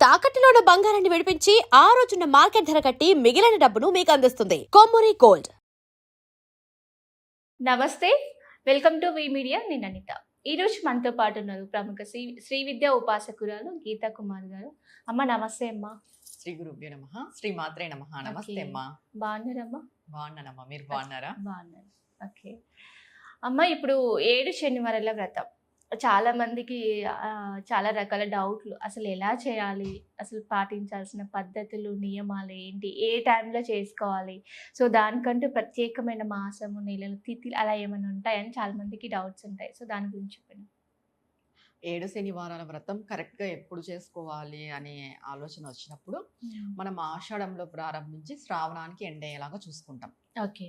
తాకట్టులో ఉన్న బంగారాన్ని విడిపించి ఆ రోజున్న మార్కెట్ ధర కట్టి మిగిలిన డబ్బును మీకు అందిస్తుంది కొమ్మూరి గోల్డ్. నమస్తే, వెల్కమ్ టు వి మీడియా. నేను అనిత. ఈరోజు మనతో పాటు ఉన్నారు ప్రముఖ శ్రీ విద్యా ఉపాసకురాలు గీతా కుమార్ గారు. అమ్మ నమస్తే. అమ్మా శ్రీ గురుభ్యో నమః, శ్రీ మాత్రే నమః. నమస్తే అమ్మా. బాగున్నారమ్మా? బాగున్నానమ్మా, మీరు బాగున్నారా? బాగున్నాను. ఓకే అమ్మ, ఇప్పుడు 7 శనివారాల వ్రతం చాలా మందికి చాలా రకాల డౌట్లు. అసలు ఎలా చేయాలి, అసలు పాటించాల్సిన పద్ధతులు నియమాలు ఏంటి, ఏ టైంలో చేసుకోవాలి, సో దానికంటూ ప్రత్యేకమైన మాసము నెలలు తిథి అలా ఏమైనా ఉంటాయని చాలా మందికి డౌట్స్ ఉంటాయి. సో దాని గురించి చెప్పండి. 7 శనివారాల వ్రతం కరెక్ట్గా ఎప్పుడు చేసుకోవాలి అనే ఆలోచన వచ్చినప్పుడు మనం ఆషాఢంలో ప్రారంభించి శ్రావణానికి ఎండ్ అయ్యేలాగా చూసుకుంటాం. ఓకే,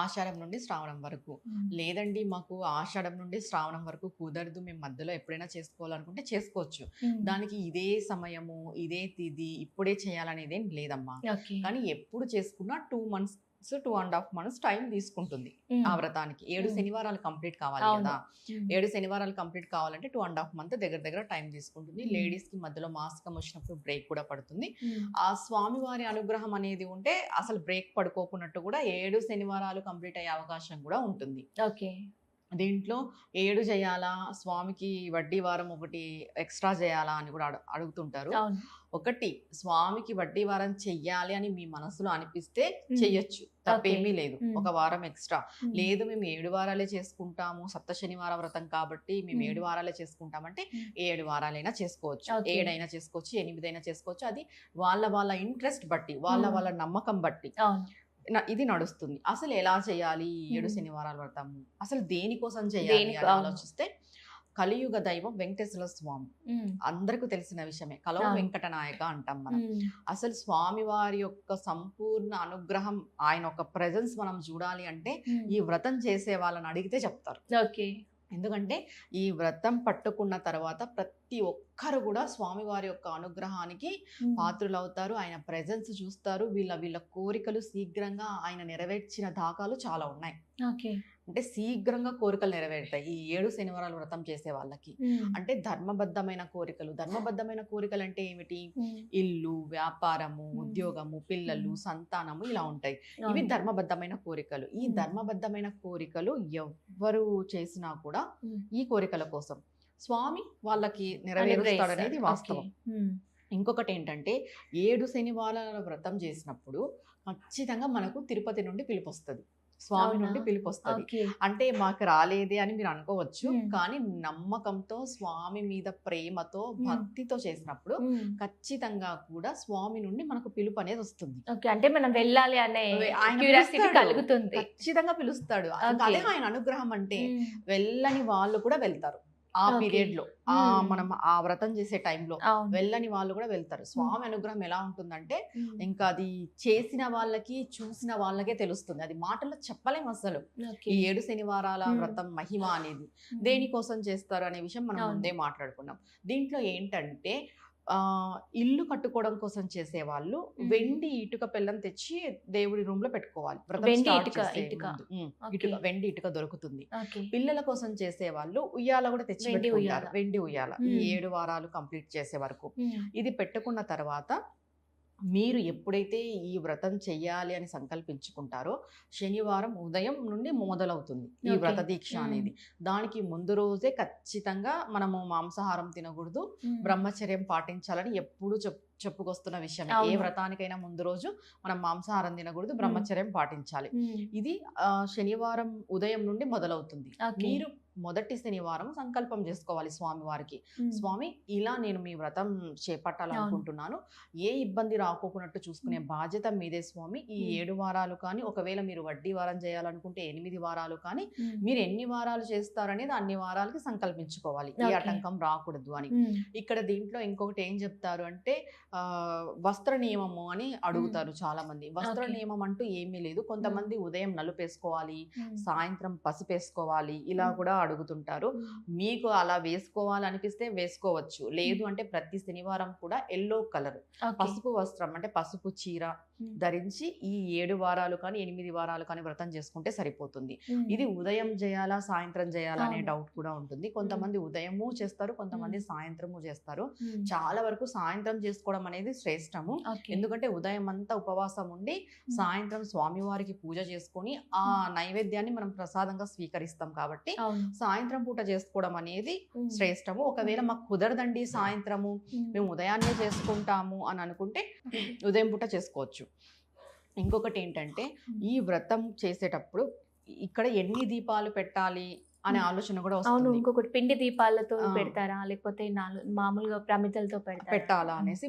ఆషాఢం నుండి శ్రావణం వరకు. లేదండి మాకు ఆషాఢం నుండి శ్రావణం వరకు కుదరదు, మేము మధ్యలో ఎప్పుడైనా చేసుకోవాలనుకుంటే చేసుకోవచ్చు. దానికి ఇదే సమయము, ఇదే తిథి, ఇప్పుడే చేయాలనేది ఏం లేదమ్మా. కానీ ఎప్పుడు చేసుకున్నా 2 months 2.5 months టైం తీసుకుంటుంది ఆ వ్రతానికి. 7 శనివారాలు కంప్లీట్ కావాలి కదా. 7 శనివారాలు కంప్లీట్ కావాలంటే 2.5 months దగ్గర టైం తీసుకుంటుంది. లేడీస్ కి మధ్యలో మాసికం వచ్చినప్పుడు బ్రేక్ కూడా పడుతుంది. ఆ స్వామివారి అనుగ్రహం అనేది ఉంటే అసలు బ్రేక్ పడుకోకున్నట్టు కూడా 7 శనివారాలు కంప్లీట్ అయ్యే అవకాశం కూడా ఉంటుంది. ఓకే, దీంట్లో 7 చేయాలా, స్వామికి వడ్డీ వారం ఒకటి ఎక్స్ట్రా చేయాలా అని కూడా అడుగుతుంటారు. ఒకటి, స్వామికి వడ్డీ వారం చెయ్యాలి అని మీ మనసులో అనిపిస్తే చెయ్యొచ్చు, తప్పేమీ లేదు. ఒక వారం ఎక్స్ట్రా. లేదు మేము 7 వారాలే చేసుకుంటాము, సప్త శనివార వ్రతం కాబట్టి మేము 7 వారాలే చేసుకుంటామంటే 7 వారాలైనా చేసుకోవచ్చు, 7 అయినా చేసుకోవచ్చు, 8 అయినా చేసుకోవచ్చు. అది వాళ్ళ ఇంట్రెస్ట్ బట్టి, వాళ్ళ నమ్మకం బట్టి ఇది నడుస్తుంది. అసలు ఎలా చేయాలి 7 శనివారాల వ్రతము, అసలు దేనికోసం చేయాలి అని ఆలోచిస్తే, కలియుగ దైవం వెంకటేశ్వర స్వామి అందరికీ తెలిసిన విషయమే. కలవ వెంకట నాయక అంటాం మనం. అసలు స్వామి వారి యొక్క సంపూర్ణ అనుగ్రహం, ఆయన ఒక ప్రెజెన్స్ మనం చూడాలి అంటే ఈ వ్రతం చేసే వాళ్ళని అడిగితే చెప్తారు. ఓకే, ఎందుకంటే ఈ వ్రతం పట్టుకున్న తర్వాత ప్రతి ఒక్కరు కూడా స్వామివారి యొక్క అనుగ్రహానికి పాత్రులవుతారు. ఆయన ప్రెజెన్స్ చూస్తారు. వీళ్ళ కోరికలు శీఘ్రంగా ఆయన నెరవేర్చిన దాఖలు చాలా ఉన్నాయి. అంటే శీఘ్రంగా కోరికలు నెరవేరుతాయి ఈ 7 శనివారాల వ్రతం చేసే వాళ్ళకి. అంటే ధర్మబద్ధమైన కోరికలు అంటే ఏమిటి? ఇల్లు, వ్యాపారము, ఉద్యోగము, పిల్లలు, సంతానము ఇలా ఉంటాయి. ఇవి ధర్మబద్ధమైన కోరికలు. ఈ ధర్మబద్ధమైన కోరికలు ఎవ్వరు చేసినా కూడా ఈ కోరికల కోసం స్వామి వాళ్ళకి నెరవేరుస్తాడనేది వాస్తవం. ఇంకొకటి ఏంటంటే 7 శనివారాల వ్రతం చేసినప్పుడు ఖచ్చితంగా మనకు తిరుపతి నుండి పిలుపు వస్తుంది, స్వామి నుండి పిలుపు వస్తుంది. అంటే మాకు రాలేదే అని మీరు అనుకోవచ్చు, కానీ నమ్మకంతో, స్వామి మీద ప్రేమతో, భక్తితో చేసినప్పుడు ఖచ్చితంగా కూడా స్వామి నుండి మనకు పిలుపు అనేది వస్తుంది. అంటే మనం వెళ్ళాలి అనే కలుగుతుంది, ఖచ్చితంగా పిలుస్తాడు. అదే ఆయన అనుగ్రహం. అంటే వెళ్ళని వాళ్ళు కూడా వెళ్తారు ఆ పీరియడ్ లో, మనం ఆ వ్రతం చేసే టైంలో వెళ్ళని వాళ్ళు కూడా వెళ్తారు. స్వామి అనుగ్రహం ఎలా ఉంటుందంటే ఇంకా అది చేసిన వాళ్ళకి, చూసిన వాళ్ళకే తెలుస్తుంది. అది మాటల్లో చెప్పలేము అసలు. ఈ 7 శనివారాల వ్రతం మహిమ అనేది దేనికోసం చేస్తారు అనే విషయం మనం ముందే మాట్లాడుకున్నాం. దీంట్లో ఏంటంటే ఇల్లు కట్టుకోవడం కోసం చేసే వాళ్ళు వెండి ఇటుక పెళ్ళం తెచ్చి దేవుడి రూమ్ లో పెట్టుకోవాలి. వెండి ఇటుక దొరుకుతుంది. పిల్లల కోసం చేసే వాళ్ళు ఉయ్యాల కూడా తెచ్చి పెట్టుకుంటారు, వెండి ఉయ్యాల. ఈ 7 వారాలు కంప్లీట్ చేసే వరకు ఇది పెట్టుకున్న తర్వాత మీరు ఎప్పుడైతే ఈ వ్రతం చెయ్యాలి అని సంకల్పించుకుంటారో శనివారం ఉదయం నుండి మొదలవుతుంది ఈ వ్రత దీక్ష అనేది. దానికి ముందు రోజే ఖచ్చితంగా మనము మాంసాహారం తినకూడదు, బ్రహ్మచర్యం పాటించాలని ఎప్పుడు చెప్పుకొస్తున్న విషయం. ఏ వ్రతానికైనా ముందు రోజు మనం మాంసాహారం తినకూడదు, బ్రహ్మచర్యం పాటించాలి. ఇది శనివారం ఉదయం నుండి మొదలవుతుంది. మీరు మొదటి శనివారం సంకల్పం చేసుకోవాలి స్వామివారికి. స్వామి, ఇలా నేను మీ వ్రతం చేపట్టాలనుకుంటున్నాను, ఏ ఇబ్బంది రాకోకున్నట్టు చూసుకునే బాధ్యత మీదే స్వామి. ఈ 7 వారాలు కానీ, ఒకవేళ మీరు వడ్డీ వారం చేయాలనుకుంటే 8 వారాలు కానీ, మీరు ఎన్ని వారాలు చేస్తారనేది అన్ని వారాలకి సంకల్పించుకోవాలి, ఏ ఆటంకం రాకూడదు అని. ఇక్కడ దీంట్లో ఇంకొకటి ఏం చెప్తారు అంటే వస్త్ర నియమము అని అడుగుతారు చాలా మంది. వస్త్ర ఓకే. నియమం అంటూ ఏమీ లేదు. కొంతమంది ఉదయం నలుపేసుకోవాలి, ఉమ్, సాయంత్రం పసుపేసుకోవాలి, ఇలా ఉమ్, కూడా అడుగుతుంటారు. ఉమ్, మీకు అలా వేసుకోవాలనిపిస్తే వేసుకోవచ్చు. లేదు అంటే ప్రతి శనివారం కూడా ఎల్లో కలర్ ఓకే. పసుపు వస్త్రం అంటే పసుపు చీర ఉమ్, ధరించి ఈ 7 వారాలు కానీ 8 వారాలు కానీ వ్రతం చేసుకుంటే సరిపోతుంది. ఉమ్, ఇది ఉదయం చేయాలా సాయంత్రం చేయాలా అనే అవును. డౌట్ కూడా ఉంటుంది. కొంతమంది ఉదయము చేస్తారు, కొంతమంది సాయంత్రము చేస్తారు. ఉమ్, చాలా వరకు సాయంత్రం చేసుకోవడం అనేది శ్రేష్టము. ఓకే. ఎందుకంటే ఉదయం అంతా ఉపవాసం ఉండి సాయంత్రం స్వామివారికి పూజ చేసుకొని ఆ నైవేద్యాన్ని మనం ప్రసాదంగా స్వీకరిస్తాం కాబట్టి అవును. సాయంత్రం పూట చేసుకోవడం అనేది ఉమ్, శ్రేష్టము. ఒకవేళ మాకు కుదరదండి సాయంత్రము, ఉమ్, మేము ఉదయాన్నే చేసుకుంటాము అని అనుకుంటే ఉదయం పూట చేసుకోవచ్చు. ఇంకొకటి ఏంటంటే ఈ వ్రతం చేసేటప్పుడు ఇక్కడ ఎన్ని దీపాలు పెట్టాలి అనే ఆలోచన కూడా అవును. వస్తుంది. ఇంకొకటి పిండి దీపాలతో ఆ. పెడతారా లేకపోతే మామూలుగా ప్రమిదలతో పెట్టాలా అనేసి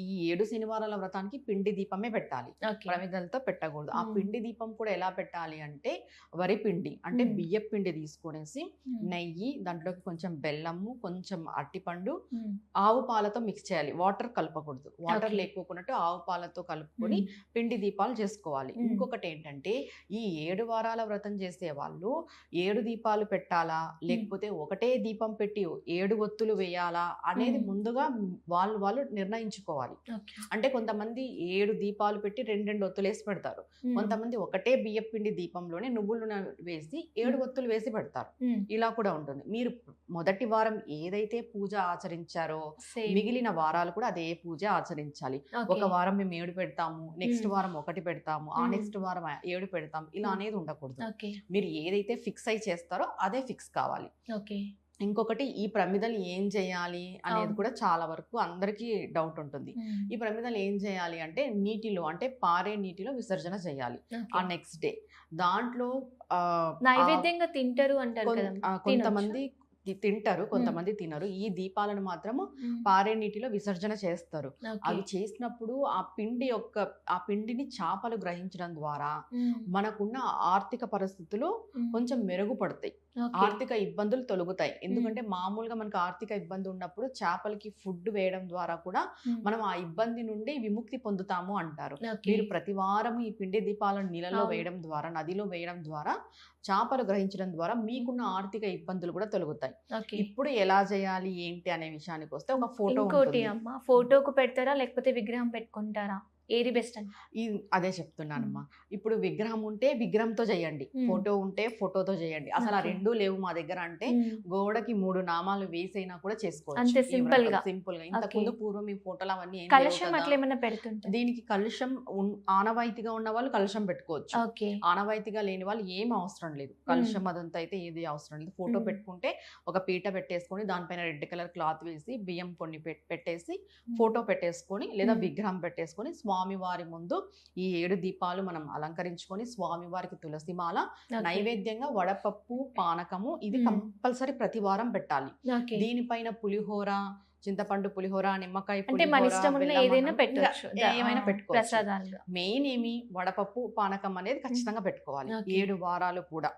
ఈ 7 శనివారాల వ్రతానికి పిండి దీపమే పెట్టాలి, ఓకే. ప్రమిదలతో పెట్టకూడదు. ఆ మ్మ్. పిండి దీపం కూడా ఎలా పెట్టాలి అంటే వరి పిండి అంటే మ్మ్. బియ్య పిండి తీసుకొనేసి ఉమ్, నెయ్యి, దాంట్లోకి కొంచెం బెల్లము, కొంచెం అరటిపండు, ఉమ్, ఆవు పాలతో మిక్స్ చేయాలి. వాటర్ కలపకూడదు. Water Okay. లేకోకున్నట్టు ఆవు పాలతో కలుపుకొని ఉమ్, పిండి దీపాలు చేసుకోవాలి. మ్మ్. ఇంకొకటి ఏంటంటే ఈ 7 వారాల వ్రతం చేసే వాళ్ళు 7 దీపాలు పెట్టాలా లేకపోతే ఒకటే దీపం పెట్టి 7 ఒత్తులు వేయాలా అనేది మ్మ్. ముందుగా వాళ్ళు నిర్ణయించుకోవాలి. ఓకే. అంటే కొంతమంది 7 దీపాలు పెట్టి 2 ఒత్తులు వేసి పెడతారు. ఉమ్, కొంతమంది ఒకటే బియ్యం పిండి దీపంలోనే నువ్వుల నూనె వేసి 7 ఒత్తులు వేసి పెడతారు. ఉమ్, ఇలా కూడా ఉంటుంది. మీరు మొదటి వారం ఏదైతే పూజ ఆచరించారో same. మిగిలిన వారాలు కూడా అదే పూజ ఆచరించాలి. ఓకే. ఒక వారం మేము 7 పెడతాము, నెక్స్ట్ మ్మ్. వారం 1 పెడతాము, ఆ మ్మ్. నెక్స్ట్ వారం 7 పెడతాం, ఇలా మ్మ్. అనేది ఉండకూడదు. ఓకే. మీరు ఏదైతే ఫిక్స్ అయి చేస్తారో అదే ఫిక్స్ కావాలి. ఓకే. ఇంకొకటి ఈ ప్రమిదలు ఏం చేయాలి అనేది అవును. కూడా చాలా వరకు అందరికీ డౌట్ ఉంటుంది. ఉమ్, ఈ ప్రమిదలు ఏం చేయాలి అంటే నీటిలో అంటే పారే నీటిలో విసర్జన చేయాలి ఆ ఓకే. Next day. దాంట్లో నైవేద్యంగా తింటారు అంటారు కదా. కొంతమంది తింటారు, కొంతమంది తినరు. ఈ దీపాలను మాత్రము పారే నీటిలో విసర్జన చేస్తారు. అవి చేసినప్పుడు ఆ పిండిని చేపలు గ్రహించడం ద్వారా మనకున్న ఆర్థిక పరిస్థితులు కొంచెం మెరుగుపడతాయి, ఆర్థిక ఇబ్బందులు తొలగుతాయి. ఎందుకంటే మామూలుగా మనకు ఆర్థిక ఇబ్బంది ఉన్నప్పుడు చేపలకి ఫుడ్ వేయడం ద్వారా కూడా మనం ఆ ఇబ్బంది నుండి విముక్తి పొందుతాము అంటారు. మీరు ప్రతి వారం ఈ పిండి దీపాలను నీళ్ళలో అవును. వేయడం ద్వారా, నదిలో వేయడం ద్వారా, చేపలు గ్రహించడం ద్వారా మీకున్న ఆర్థిక ఇబ్బందులు కూడా తొలగుతాయి. ఇప్పుడు ఎలా చేయాలి ఏంటి అనే విషయానికి వస్తే ఒక ఫోటో ఇంకోటి ఉంటుంది. అమ్మ, ఫోటోకు పెడతారా లేకపోతే విగ్రహం పెట్టుకుంటారా? ఏది బెస్ట్ అండి? అదే చెప్తున్నానమ్మా. ఇప్పుడు విగ్రహం ఉంటే విగ్రహంతో చేయండి, ఫోటో ఉంటే ఫోటోతో చేయండి. అసలు ఆ Okay. రెండూ లేవు మా దగ్గర అంటే గోడకి 3 నామాలు వేసైనా కూడా చేసుకోవచ్చు. అంతే simple గా. సింపుల్ గా. ఇంతకు ముందు పూర్వం ఈ ఫోటోలు అవన్నీ ఏం లేవు కలశం కదా. అట్లా ఏమైనా పెడుతుంటారు? దీనికి కలుషం ఆనవాయితీగా ఉన్న వాళ్ళు కలుషం పెట్టుకోవచ్చు. ఓకే. ఆనవాయితీగా లేని వాళ్ళు ఏం అవసరం లేదు. కలుషం అదంతా అయితే ఏది అవసరం లేదు. ఫోటో పెట్టుకుంటే ఒక పీట పెట్టేసుకొని దానిపైన రెడ్ కలర్ క్లాత్ వేసి బియ్యం కొన్ని పెట్టేసి ఫోటో పెట్టేసుకొని లేదా విగ్రహం పెట్టేసుకొని స్వామివారి ముందు ఈ 7 దీపాలు మనం అలంకరించుకొని స్వామివారికి తులసిమాల, నైవేద్యంగా వడపప్పు, పానకము ఇది కంపల్సరీ ప్రతి వారం పెట్టాలి. దీనిపైన పులిహోర, చింతపండు పులిహోర, నిమ్మకాయ అంటే మన ఇష్టం ఉన్న బెల్లం ఏదైనా అన్నం, పెట్టొచ్చు, ఏమైనా పెట్టుకోవచ్చు. ప్రసాదాలుగా. మెయిన్ ఏమి వడపప్పు, పానకం అనేది ఖచ్చితంగా పెట్టుకోవాలి. 7 వారాలు కూడా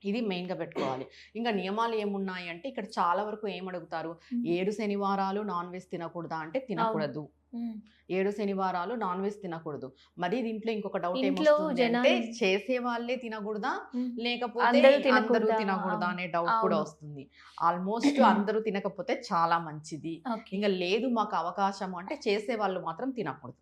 ఇది మెయిన్ గా పెట్టుకోవాలి. ఇంకా నియమాలు ఏమున్నాయి అంటే ఇక్కడ చాలా వరకు ఏం అడుగుతారు, 7 శనివారాలు నాన్ వెజ్ తినకూడదా అంటే తినకూడదు. 7 శనివారాలు నాన్ వెజ్ తినకూడదు. మరి దీంట్లో ఇంకొక డౌట్ ఇంట్లో ఏమొస్తుంది అంటే జనాలు- చేసే వాళ్ళే తినకూడదా లేకపోతే అందరూ అందరూ తినకూడదా? తినకూడదా అనే డౌట్ కూడా అవును. వస్తుంది. ఆల్మోస్ట్ అందరూ తినకపోతే చాలా మంచిది. ఓకే. ఇంకా లేదు మాకు అవకాశం అంటే చేసే వాళ్ళు మాత్రం తినకూడదు.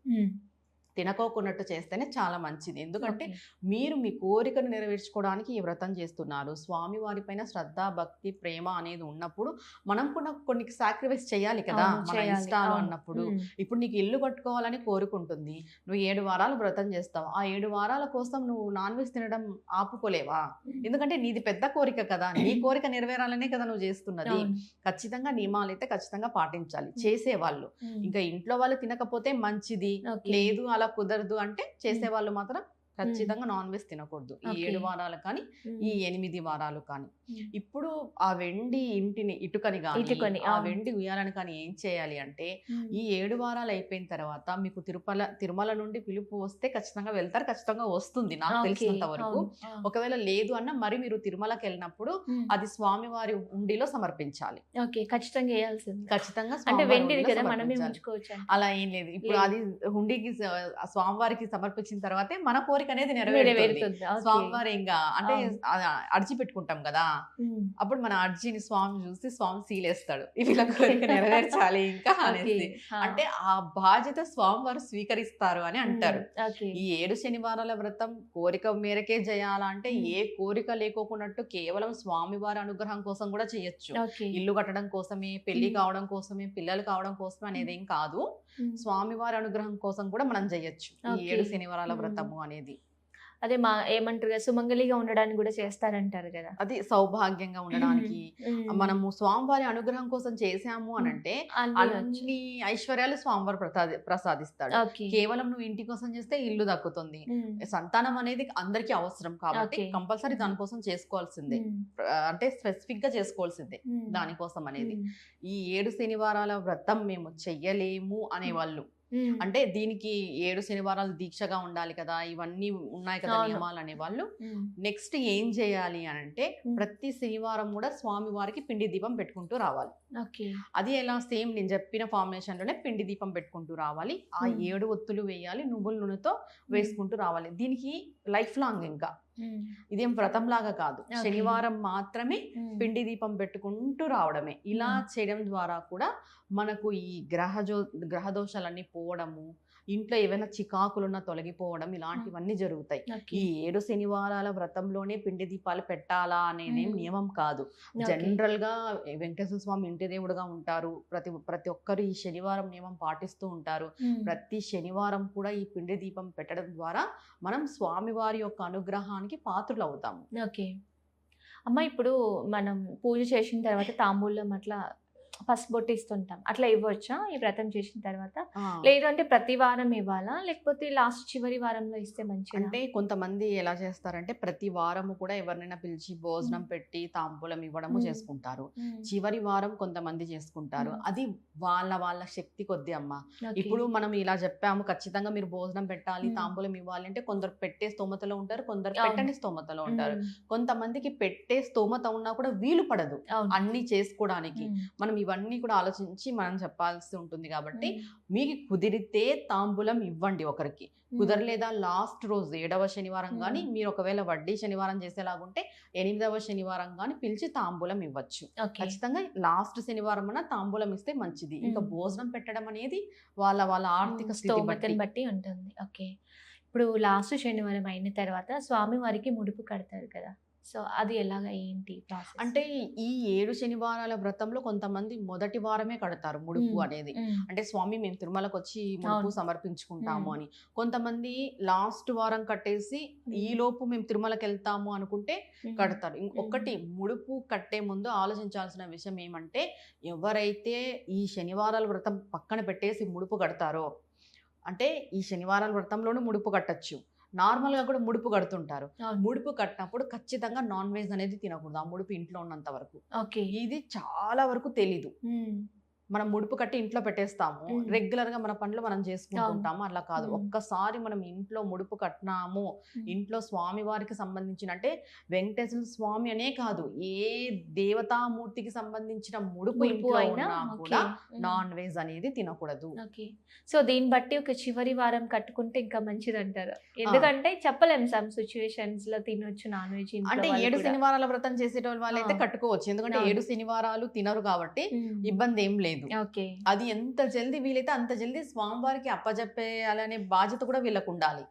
తినకోకున్నట్టు చేస్తేనే చాలా మంచిది. ఎందుకంటే మీరు మీ కోరికను నెరవేర్చుకోవడానికి ఈ వ్రతం చేస్తున్నారు. స్వామి వారి పైన శ్రద్ధ, భక్తి, ప్రేమ అనేది ఉన్నప్పుడు మనం కూడా కొన్ని సాక్రిఫైస్ చేయాలి కదా మన ఇష్టాలు అన్నప్పుడు. ఇప్పుడు నీకు ఇల్లు కట్టుకోవాలని కోరుకుంటుంది, నువ్వు 7 వారాలు వ్రతం చేస్తావు. ఆ 7 వారాల కోసం నువ్వు నాన్ వెజ్ తినడం ఆపుకోలేవా? ఎందుకంటే నీది పెద్ద కోరిక కదా, నీ కోరిక నెరవేరాలనే కదా నువ్వు చేస్తున్నది. ఖచ్చితంగా నియమాలు అయితే ఖచ్చితంగా పాటించాలి చేసేవాళ్ళు. ఇంకా ఇంట్లో వాళ్ళు తినకపోతే మంచిది, లేదు అలా కుదరదు అంటే చేసేవాళ్ళు మాత్రం ఖచ్చితంగా నాన్ వెజ్ తినకూడదు ఈ Okay. 7 వారాలు కానీ ఈ 8 వారాలు కానీ. Hmm. ఇప్పుడు ఆ వెండి ఇటుకని కానీ ఇటుకని, ఆ అవును. వెండి ఉయ్యాలని కానీ ఏం చేయాలి అంటే ఈ 7 వారాలు అయిపోయిన తర్వాత మీకు తిరుమల నుండి పిలుపు వస్తే ఖచ్చితంగా వెళ్తారు, ఖచ్చితంగా వస్తుంది నాకు తెలిసినంత వరకు. ఒకవేళ లేదు అన్న మరి మీరు తిరుమలకి వెళ్ళినప్పుడు అది స్వామివారి ఉండిలో సమర్పించాలి. ఓకే, ఖచ్చితంగా వేయాల్సింది. ఖచ్చితంగా అంటే స్వామివారి వెండిది ఉండిలో కదా, మనమే సమర్పించాలి. ఉంచుకోవచ్చు అంటే. అలా ఏం లేదు. ఇప్పుడు లేదు. అది హుండీకి ఆ స్వామివారికి సమర్పించిన తర్వాతే మన కోరిక అనేది నెరవేరుతుంది. నెరవేరుతుంది. Okay. స్వామివారి ఇంకా అంటే అవును. అర్జీ పెట్టుకుంటాం కదా, Hmm. అప్పుడు మన అర్జీని స్వామి చూసి స్వామి సీలేస్తాడు వీళ్ళ కోరిక నెరవేర్చాలి ఇంకా అనేసి. Okay. అంటే ఆ బాధ్యత స్వామివారు స్వీకరిస్తారు అని అంటారు. ఓకే. ఈ 7 శనివారాల వ్రతం కోరిక మేరకే చేయాలంటే Hmm. ఏ కోరిక లేకోకున్నట్టు కేవలం స్వామివారి అనుగ్రహం కోసం కూడా చేయొచ్చు. ఓకే. ఇల్లు కట్టడం కోసమే, పెళ్లి Hmm. కావడం కోసమే, పిల్లలు కావడం కోసమే అనేది ఏం కాదు. Hmm. స్వామివారి అనుగ్రహం కోసం కూడా మనం చేయొచ్చు ఈ Okay. 7 శనివారాల Hmm. వ్రతము అనేది. అదే ఏమంటారు కదా, సుమంగలిగా ఉండడానికి కూడా చేస్తారంటారు కదా. అది సౌభాగ్యంగా ఉండడానికి Hmm. మనము స్వామివారి అనుగ్రహం కోసం చేసాము అని అంటే అన్నీ వచ్చు. అన్ని ఐశ్వర్యాలు స్వామివారు ప్రసాదిస్తాడు. ఓకే. కేవలం నువ్వు ఇంటి కోసం చేస్తే ఇల్లు దక్కుతుంది. Hmm. సంతానం అనేది అందరికీ అవసరం కాబట్టి Okay. కంపల్సరీ దానికోసం చేసుకోవాల్సిందే. Hmm. అంటే స్పెసిఫిక్ గా చేసుకోవాల్సిందే Hmm. దానికోసం అనేది. Hmm. ఈ 7 శనివారాల వ్రతం మేము చెయ్యలేము అనేవాళ్ళు, Hmm. అంటే దీనికి 7 శనివారాలు దీక్షగా ఉండాలి కదా, ఇవన్నీ ఉన్నాయి కదా అవును. నియమాలు అనేవాళ్ళు, Hmm. నెక్స్ట్ ఏం చేయాలి అని అంటే Hmm. ప్రతి శనివారం కూడా స్వామి వారికి పిండి దీపం పెట్టుకుంటూ రావాలి. ఓకే. అది ఎలా సేమ్ నేను చెప్పిన ఫార్మేషన్ లోనే పిండి దీపం పెట్టుకుంటూ రావాలి. ఆ Hmm. 7 ఒత్తులు వేయాలి, నువ్వుల నూనెతో వేసుకుంటూ రావాలి. దీనికి లైఫ్ లాంగ్ ఇంకా Hmm. ఇదేం వ్రతం లాగా కాదు, Okay. శనివారం మాత్రమే Hmm. పిండి దీపం పెట్టుకుంటూ రావడమే. ఇలా Hmm. చేయడం ద్వారా కూడా మనకు ఈ గ్రహ దోషాలన్నీ పోవడము, ఇంట్లో ఏవైనా చికాకులున్నా తొలగిపోవడం, ఇలాంటివన్నీ జరుగుతాయి. ఓకే. ఈ 7 శనివారాల వ్రతంలోనే పిండి దీపాలు పెట్టాలా అనేది Hmm. నియమం కాదు. ఓకే. జనరల్ గా వెంకటేశ్వర స్వామి ఇంటి దేవుడుగా ఉంటారు. ప్రతి ఒక్కరు ఈ శనివారం నియమం పాటిస్తూ ఉంటారు. Hmm. ప్రతి శనివారం కూడా ఈ పిండి దీపం పెట్టడం ద్వారా మనం స్వామివారి యొక్క అనుగ్రహానికి పాత్రులు అవుతాము. ఓకే. అమ్మ, ఇప్పుడు మనం పూజ చేసిన తర్వాత తాంబూలం అట్లా పసుపు బొట్టు ఇస్తుంటాం, అట్లా ఇవ్వచ్చా ఈ వ్రతం చేసిన తర్వాత? లేదంటే ప్రతి వారం ఇవ్వాలా, లేకపోతే లాస్ట్ చివరి వారంలో ఇస్తే మంచిగా? అంటే కొంతమంది ఎలా చేస్తారంటే ప్రతి వారము కూడా ఎవరినైనా పిలిచి భోజనం పెట్టి తాంబూలం ఇవ్వడము చేసుకుంటారు. చివరి వారం కొంతమంది చేసుకుంటారు. అది వాళ్ళ శక్తి కొద్ది అమ్మ. ఇప్పుడు మనం ఇలా చెప్పాము ఖచ్చితంగా మీరు భోజనం పెట్టాలి, తాంబూలం ఇవ్వాలి అంటే కొందరు పెట్టే స్తోమతలో ఉంటారు, కొందరు పెట్టని స్తోమతలో ఉంటారు. కొంతమందికి పెట్టే స్తోమత ఉన్నా కూడా వీలు పడదు అన్ని చేసుకోవడానికి. మనం ఇవన్నీ కూడా ఆలోచించి మనం చెప్పాల్సి ఉంటుంది కాబట్టి మీకు కుదిరితే తాంబూలం ఇవ్వండి ఒకరికి. కుదరలేదా లాస్ట్ రోజు 7వ శనివారం కానీ, మీరు ఒకవేళ వడ్డీ శనివారం చేసేలాగుంటే 8వ శనివారం కానీ పిలిచి తాంబూలం ఇవ్వచ్చు. ఖచ్చితంగా లాస్ట్ శనివారం అన్న తాంబూలం ఇస్తే మంచిది. ఇంకా భోజనం పెట్టడం అనేది వాళ్ళ ఆర్థిక స్థితిని బట్టి ఉంటుంది. ఓకే. ఇప్పుడు లాస్ట్ శనివారం అయిన తర్వాత స్వామి వారికి ముడుపు కడతారు కదా, సో అది ఎలాగా, ఏంటి ప్రాసెస్? అంటే ఈ 7 శనివారాల వ్రతంలో కొంతమంది మొదటి వారమే కడతారు ముడుపు అనేది. అంటే స్వామి మేము తిరుమలకు వచ్చి ముడుపు సమర్పించుకుంటాము అని. కొంతమంది లాస్ట్ వారం కట్టేసి ఈ లోపు మేము తిరుమలకి వెళ్తాము అనుకుంటే కడతారు. ఇంకొకటి, ముడుపు కట్టే ముందు ఆలోచించాల్సిన విషయం ఏమంటే, ఎవరైతే ఈ శనివారాల వ్రతం పక్కన పెట్టేసి ముడుపు కడతారో, అంటే ఈ శనివారాల వ్రతంలోనూ ముడుపు కట్టచ్చు, నార్మల్ గా కూడా ముడుపు కడుతుంటారు. ముడుపు కట్టినప్పుడు ఖచ్చితంగా నాన్ వెజ్ అనేది తినకూడదు ఆ ముడుపు ఇంట్లో ఉన్నంత వరకు. ఇది చాలా వరకు తెలీదు. మనం ముడుపు కట్టి ఇంట్లో పెట్టేస్తాము, రెగ్యులర్ గా మన పనులు మనం చేసుకుంటుంటాము. అట్లా కాదు, ఒక్కసారి మనం ఇంట్లో ముడుపు కట్టినాము, ఇంట్లో స్వామి వారికి సంబంధించిన, అంటే వెంకటేశ్వర స్వామి అనే కాదు ఏ దేవతామూర్తికి సంబంధించిన ముడుపు ఇంట్లో అయినా కూడా నాన్ వెజ్ అనేది తినకూడదు. సో దీన్ని బట్టి ఒక చివరి వారం కట్టుకుంటే ఇంకా మంచిది అంటారు, ఎందుకంటే చెప్పలేము సమ్ సిచ్యువేషన్స్ లో తినొచ్చు నాన్ వెజ్. అంటే 7 శనివారాల వ్రతం చేసేటోళ్ళ వాళ్ళైతే కట్టుకోవచ్చు, ఎందుకంటే 7 శనివారాలు తినరు కాబట్టి ఇబ్బంది ఏం లేదు. అది ఎంత జల్దీ వీలైతే అంత జల్దీ స్వామివారికి అప్పజెప్పేయాలనే బాధ్యత కూడా వీళ్ళకు ఉండాలి.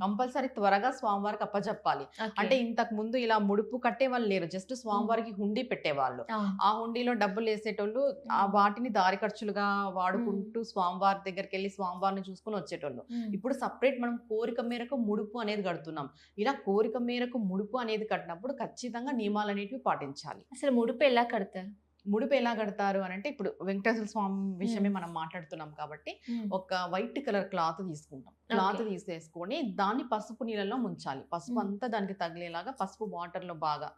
కంపల్సరీ త్వరగా స్వామివారికి అప్పజెప్పాలి. అంటే ఇంతకు ముందు ఇలా ముడుపు కట్టే వాళ్ళు లేరు, జస్ట్ స్వామివారికి హుండీ పెట్టేవాళ్ళు. ఆ హుండీలో డబ్బులు వేసేటోళ్ళు, ఆ వాటిని దారి ఖర్చులుగా వాడుకుంటూ స్వామివారి దగ్గరికి వెళ్ళి స్వామివారిని చూసుకుని వచ్చేటోళ్ళు. ఇప్పుడు సపరేట్ మనం కోరిక మేరకు ముడుపు అనేది కడుతున్నాం. ఇలా కోరిక మేరకు ముడుపు అనేది కట్టినప్పుడు ఖచ్చితంగా నియమాలు అనేటివి పాటించాలి. అసలు ముడుపు ఎలా కడతారు? ముడుపు ఎలా కడతారు అని అంటే ఇప్పుడు వెంకటేశ్వర స్వామి విషయమే మనం మాట్లాడుతున్నాం కాబట్టి ఒక వైట్ కలర్ క్లాత్ తీసుకుంటాం. క్లాత్ తీసేసుకొని దాన్ని పసుపు నీళ్ళలో ముంచాలి. పసుపు అంతా దానికి తగిలేలాగా పసుపు వాటర్ లో బాగా,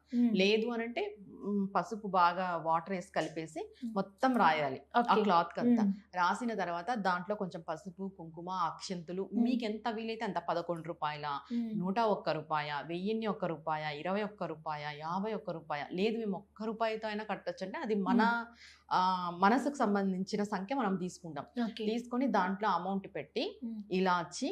లేదు అని అంటే పసుపు బాగా వాటర్ వేసి కలిపేసి మొత్తం రాయాలి ఆ క్లాత్ అంతా. రాసిన తర్వాత దాంట్లో కొంచెం పసుపు, కుంకుమ, అక్షంతులు మీకు ఎంత వీలైతే అంత 11 రూపాయల, 101 రూపాయ, 1001 రూపాయ, 21 రూపాయ, 51 రూపాయ, లేదు మేము 1 రూపాయతో అయినా కట్టొచ్చు అంటే అది మన మనసుకు సంబంధించిన సంఖ్య మనం తీసుకుంటాం. తీసుకొని దాంట్లో అమౌంట్ పెట్టి ఇలాచి,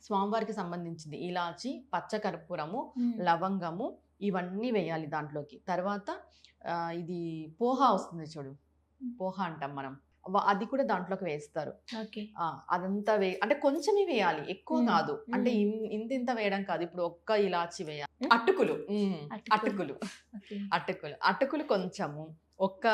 స్వామివారికి సంబంధించింది ఇలాచి, పచ్చకర్పూరము, లవంగము ఇవన్నీ వేయాలి దాంట్లోకి. తర్వాత ఇది పోహా వస్తుంది చూడు, పోహా అంటాం మనం, అది కూడా దాంట్లోకి వేస్తారు. అదంతా అంటే కొంచెమే వేయాలి, ఎక్కువ కాదు. అంటే ఇంత వేయడం కాదు. ఇప్పుడు ఒక్క ఇలాచి వేయాలి. అటుకులు కొంచెము, ఒక్క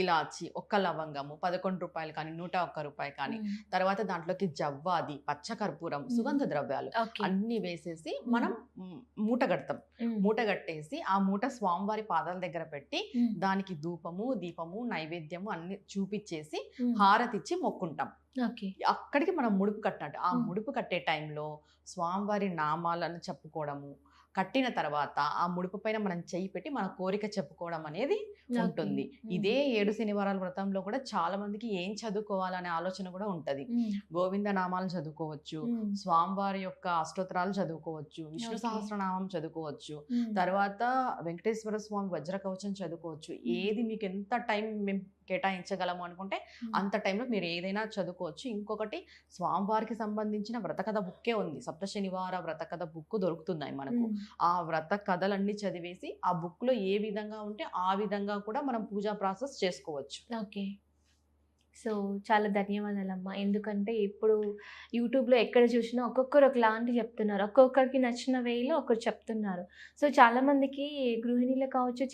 ఇలాచి, ఒక్క లవంగము, 11 రూపాయలు కానీ 101 రూపాయలు కానీ, తర్వాత దాంట్లోకి జవ్వాది, పచ్చకర్పూరం, సుగంధ ద్రవ్యాలు అన్ని వేసేసి మనం మూట కడతాం. మూట కట్టేసి ఆ మూట స్వామివారి పాదాల దగ్గర పెట్టి దానికి ధూపము, దీపము, నైవేద్యము అన్ని చూపించేసి హారతిచ్చి మొక్కుంటాం. అక్కడికి మనం ముడుపు కట్టినట్టు. ఆ ముడుపు కట్టే టైంలో స్వామివారి నామాలను చెప్పుకోవడము, కట్టిన తర్వాత ఆ ముడుపు పైన మనం చెయ్యి పెట్టి మన కోరిక చెప్పుకోవడం అనేది ఉంటుంది. ఇదే 7 శనివారాల వ్రతంలో కూడా చాలా మందికి ఏం చదువుకోవాలనే ఆలోచన కూడా ఉంటది. గోవింద నామాలు చదువుకోవచ్చు, స్వామివారి యొక్క అష్టోత్తరాలు చదువుకోవచ్చు, విష్ణు సహస్రనామం చదువుకోవచ్చు, తర్వాత వెంకటేశ్వర స్వామి వజ్ర కవచం చదువుకోవచ్చు. ఏది మీకు ఎంత టైం మేము కేటాయించగలము అనుకుంటే అంత టైంలో మీరు ఏదైనా చదువుకోవచ్చు. ఇంకొకటి స్వామివారికి సంబంధించిన వ్రతకథ బుక్కే ఉంది. సప్త శనివార వ్రతకథ బుక్ దొరుకుతున్నాయి మనకు. ఆ వ్రత కథలన్నీ చదివేసి ఆ బుక్ లో ఏ విధంగా ఉంటే ఆ విధంగా కూడా మనం పూజా ప్రాసెస్ చేసుకోవచ్చు. సో చాలా ధన్యవాదాలమ్మా. ఎందుకంటే ఇప్పుడు యూట్యూబ్లో ఎక్కడ చూసినా ఒక్కొక్కరు ఒకలాంటి చెప్తున్నారు, ఒక్కొక్కరికి నచ్చిన వేలో ఒకరు చెప్తున్నారు. సో చాలామందికి గృహిణీలు కావచ్చు,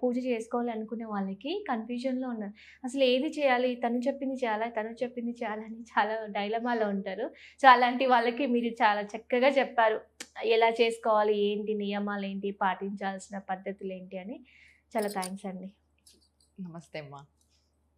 పూజ చేసుకోవాలి అనుకునే వాళ్ళకి కన్ఫ్యూజన్లో ఉన్నారు. అసలు ఏది చేయాలి, తను చెప్పింది చేయాలని చాలా డైలమాలో ఉంటారు. సో అలాంటి వాళ్ళకి మీరు చాలా చక్కగా చెప్పారు ఎలా చేసుకోవాలి, ఏంటి నియమాలు ఏంటి, పాటించాల్సిన పద్ధతులు ఏంటి అని. చాలా థ్యాంక్స్ అండి. నమస్తే అమ్మా.